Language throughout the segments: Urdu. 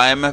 IMF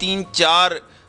3-4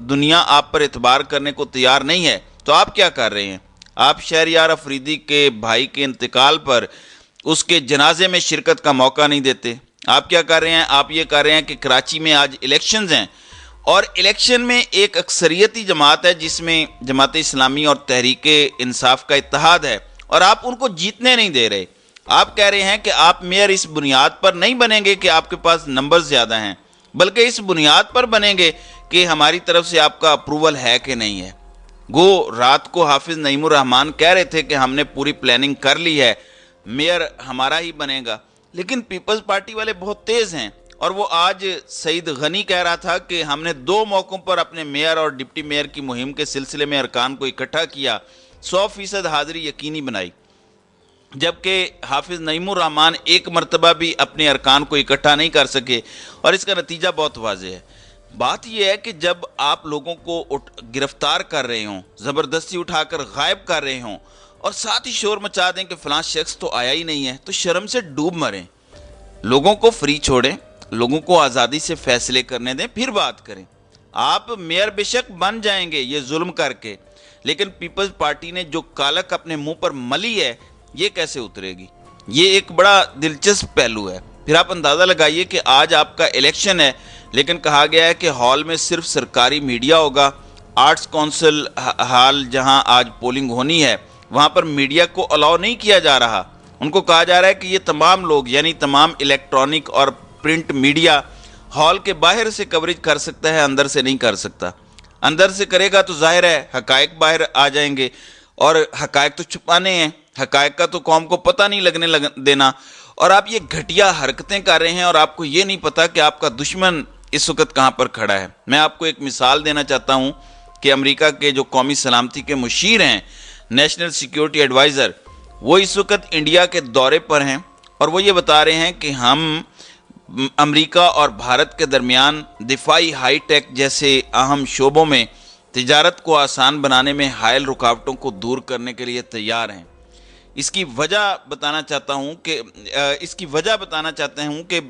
دنیا آپ پر اعتبار کرنے کو تیار نہیں ہے تو آپ کیا کر رہے ہیں؟ آپ شہریار افریدی کے بھائی کے انتقال پر اس کے جنازے میں شرکت کا موقع نہیں دیتے۔ آپ کیا کر رہے ہیں؟ آپ یہ کر رہے ہیں کہ کراچی میں آج الیکشنز ہیں اور الیکشن میں ایک اکثریتی جماعت ہے جس میں جماعت اسلامی اور تحریک انصاف کا اتحاد ہے، اور آپ ان کو جیتنے نہیں دے رہے۔ آپ کہہ رہے ہیں کہ آپ میئر اس بنیاد پر نہیں بنیں گے کہ آپ کے پاس نمبر زیادہ ہیں، بلکہ اس بنیاد پر بنیں گے کہ ہماری طرف سے آپ کا اپروول ہے کہ نہیں ہے۔ گو رات کو حافظ نعیم الرحمان کہہ رہے تھے کہ ہم نے پوری پلاننگ کر لی ہے، میئر ہمارا ہی بنے گا، لیکن پیپلز پارٹی والے بہت تیز ہیں، اور وہ آج سعید غنی کہہ رہا تھا کہ ہم نے 2 موقعوں پر اپنے میئر اور ڈپٹی میئر کی مہم کے سلسلے میں ارکان کو اکٹھا کیا، 100% حاضری یقینی بنائی، جبکہ حافظ نعیم الرحمان ایک مرتبہ بھی اپنے ارکان کو اکٹھا نہیں کر سکے، اور اس کا نتیجہ بہت واضح ہے۔ بات یہ ہے کہ جب آپ لوگوں کو گرفتار کر رہے ہوں، زبردستی اٹھا کر غائب کر رہے ہوں، اور ساتھ ہی شور مچا دیں کہ فلاں شخص تو آیا ہی نہیں ہے، تو شرم سے ڈوب مریں۔ لوگوں کو فری چھوڑیں، لوگوں کو آزادی سے فیصلے کرنے دیں، پھر بات کریں۔ آپ میئر بے شک بن جائیں گے یہ ظلم کر کے، لیکن پیپلز پارٹی نے جو کالک اپنے منہ پر ملی ہے یہ کیسے اترے گی؟ یہ ایک بڑا دلچسپ پہلو ہے۔ پھر آپ اندازہ لگائیے کہ آج آپ کا الیکشن ہے، لیکن کہا گیا ہے کہ ہال میں صرف سرکاری میڈیا ہوگا۔ آرٹس کونسل ہال جہاں آج پولنگ ہونی ہے وہاں پر میڈیا کو الاؤ نہیں کیا جا رہا۔ ان کو کہا جا رہا ہے کہ یہ تمام لوگ یعنی تمام الیکٹرانک اور پرنٹ میڈیا ہال کے باہر سے کوریج کر سکتا ہے، اندر سے نہیں کر سکتا۔ اندر سے کرے گا تو ظاہر ہے حقائق باہر آ جائیں گے، اور حقائق تو چھپانے ہیں، حقائق کا تو قوم کو پتہ نہیں لگنے دینا۔ اور آپ یہ گھٹیا حرکتیں کر رہے ہیں اور آپ کو یہ نہیں پتا کہ آپ کا دشمن اس وقت کہاں پر کھڑا ہے۔ میں آپ کو ایک مثال دینا چاہتا ہوں کہ امریکہ کے جو قومی سلامتی کے مشیر ہیں، نیشنل سیکیورٹی ایڈوائزر، وہ اس وقت انڈیا کے دورے پر ہیں، اور وہ یہ بتا رہے ہیں کہ ہم امریکہ اور بھارت کے درمیان دفاعی ہائی ٹیک جیسے اہم شعبوں میں تجارت کو آسان بنانے میں حائل رکاوٹوں کو دور کرنے کے لیے تیار ہیں۔ اس کی وجہ بتانا چاہتا ہوں کہ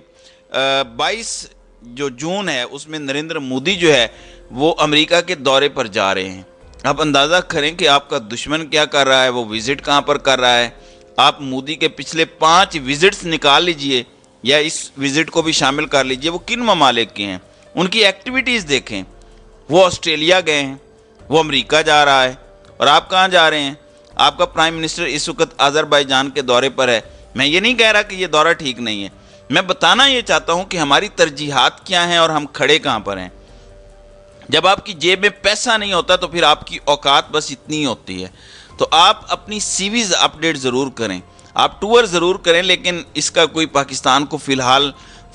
22 جو جون ہے اس میں نریندر مودی جو ہے وہ امریکہ کے دورے پر جا رہے ہیں۔ آپ اندازہ کریں کہ آپ کا دشمن کیا کر رہا ہے، وہ وزٹ کہاں پر کر رہا ہے۔ آپ مودی کے پچھلے 5 وزٹس نکال لیجئے یا اس وزٹ کو بھی شامل کر لیجئے، وہ کن ممالک کے ہیں، ان کی ایکٹیویٹیز دیکھیں۔ وہ آسٹریلیا گئے ہیں، وہ امریکہ جا رہا ہے، اور آپ کہاں جا رہے ہیں؟ آپ کا پرائم منسٹر اس وقت آذربائیجان کے دورے پر ہے۔ میں یہ نہیں کہہ رہا کہ یہ دورہ ٹھیک نہیں ہے، میں بتانا یہ چاہتا ہوں کہ ہماری ترجیحات کیا ہیں اور ہم کھڑے کہاں پر ہیں۔ جب آپ کی جیب میں پیسہ نہیں ہوتا تو پھر آپ کی اوقات بس اتنی ہی ہوتی ہے۔ تو آپ اپنی سی ویز اپڈیٹ ضرور کریں، آپ ٹور ضرور کریں، لیکن اس کا کوئی پاکستان کو فی الحال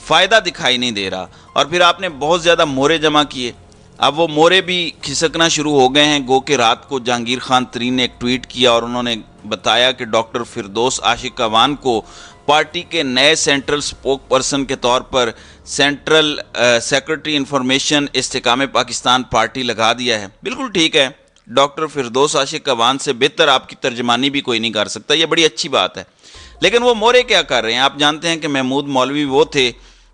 فائدہ دکھائی نہیں دے رہا۔ اور پھر آپ نے بہت زیادہ مورے جمع کیے، اب وہ مورے بھی کھسکنا شروع ہو گئے ہیں۔ گو کہ رات کو جہانگیر خان ترین نے ایک ٹویٹ کیا اور انہوں نے بتایا کہ ڈاکٹر فردوس عاشق اعوان کو پارٹی کے نئے سینٹرل سپوک پرسن کے طور پر سینٹرل سیکرٹری انفارمیشن استحکام پاکستان پارٹی لگا دیا ہے۔ بالکل ٹھیک ہے، ڈاکٹر فردوس عاشق اعوان سے بہتر آپ کی ترجمانی بھی کوئی نہیں کر سکتا، یہ بڑی اچھی بات ہے۔ لیکن وہ مورے کیا کر رہے ہیں؟ آپ جانتے ہیں کہ محمود مولوی وہ تھے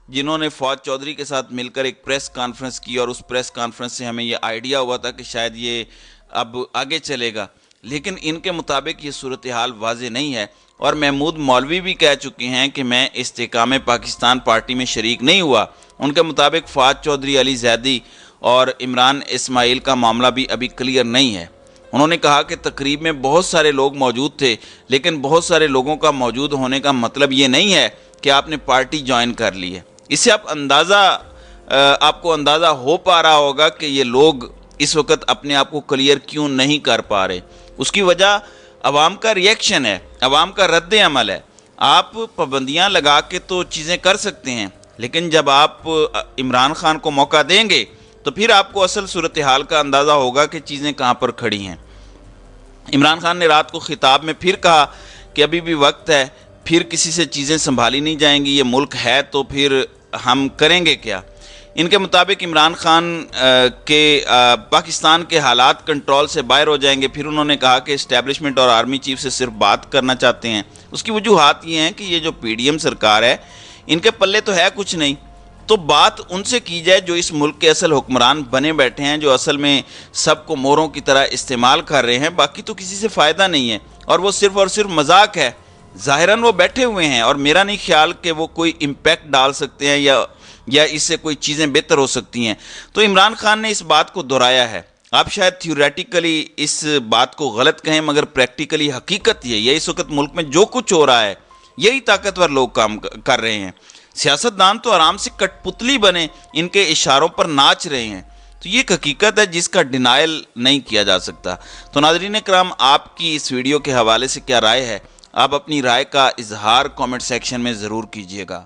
جنہوں نے فواد چودھری کے ساتھ مل کر ایک پریس کانفرنس کی، اور اس پریس کانفرنس سے ہمیں یہ آئیڈیا ہوا تھا کہ شاید یہ اب آگے چلے گا، لیکن ان کے مطابق یہ صورتحال واضح نہیں ہے۔ اور محمود مولوی بھی کہہ چکے ہیں کہ میں استحکام پاکستان پارٹی میں شریک نہیں ہوا۔ ان کے مطابق فواد چودھری، علی زیدی اور عمران اسماعیل کا معاملہ بھی ابھی کلیئر نہیں ہے۔ انہوں نے کہا کہ تقریب میں بہت سارے لوگ موجود تھے، لیکن بہت سارے لوگوں کا موجود ہونے کا مطلب یہ نہیں ہے کہ آپ نے پارٹی جوائن کر لی ہے۔ اس سے آپ کو اندازہ ہو پا رہا ہوگا کہ یہ لوگ اس وقت اپنے آپ کو کلیئر کیوں نہیں کر پا رہے۔ اس کی وجہ عوام کا ریئیکشن ہے، عوام کا رد عمل ہے۔ آپ پابندیاں لگا کے تو چیزیں کر سکتے ہیں، لیکن جب آپ عمران خان کو موقع دیں گے تو پھر آپ کو اصل صورتحال کا اندازہ ہوگا کہ چیزیں کہاں پر کھڑی ہیں۔ عمران خان نے رات کو خطاب میں پھر کہا کہ ابھی بھی وقت ہے، پھر کسی سے چیزیں سنبھالی نہیں جائیں گی، یہ ملک ہے تو پھر ہم کریں گے کیا۔ ان کے مطابق عمران خان کے پاکستان کے حالات کنٹرول سے باہر ہو جائیں گے۔ پھر انہوں نے کہا کہ اسٹیبلشمنٹ اور آرمی چیف سے صرف بات کرنا چاہتے ہیں۔ اس کی وجوہات یہ ہیں کہ یہ جو پی ڈی ایم سرکار ہے ان کے پلے تو ہے کچھ نہیں، تو بات ان سے کی جائے جو اس ملک کے اصل حکمران بنے بیٹھے ہیں، جو اصل میں سب کو موروں کی طرح استعمال کر رہے ہیں، باقی تو کسی سے فائدہ نہیں ہے اور وہ صرف اور صرف مذاق ہے۔ ظاہراً وہ بیٹھے ہوئے ہیں اور میرا نہیں خیال کہ وہ کوئی امپیکٹ ڈال سکتے ہیں یا اس سے کوئی چیزیں بہتر ہو سکتی ہیں۔ تو عمران خان نے اس بات کو دہرایا ہے۔ آپ شاید تھیوریٹیکلی اس بات کو غلط کہیں، مگر پریکٹیکلی حقیقت یہ اس وقت ملک میں جو کچھ ہو رہا ہے یہی طاقتور لوگ کام کر رہے ہیں۔ سیاستدان تو آرام سے کٹ پتلی بنے ان کے اشاروں پر ناچ رہے ہیں۔ تو یہ ایک حقیقت ہے جس کا ڈینائل نہیں کیا جا سکتا۔ تو ناظرین کرام، آپ کی اس ویڈیو کے حوالے سے کیا رائے ہے؟ آپ اپنی رائے کا اظہار کامنٹ سیکشن میں ضرور کیجیے گا۔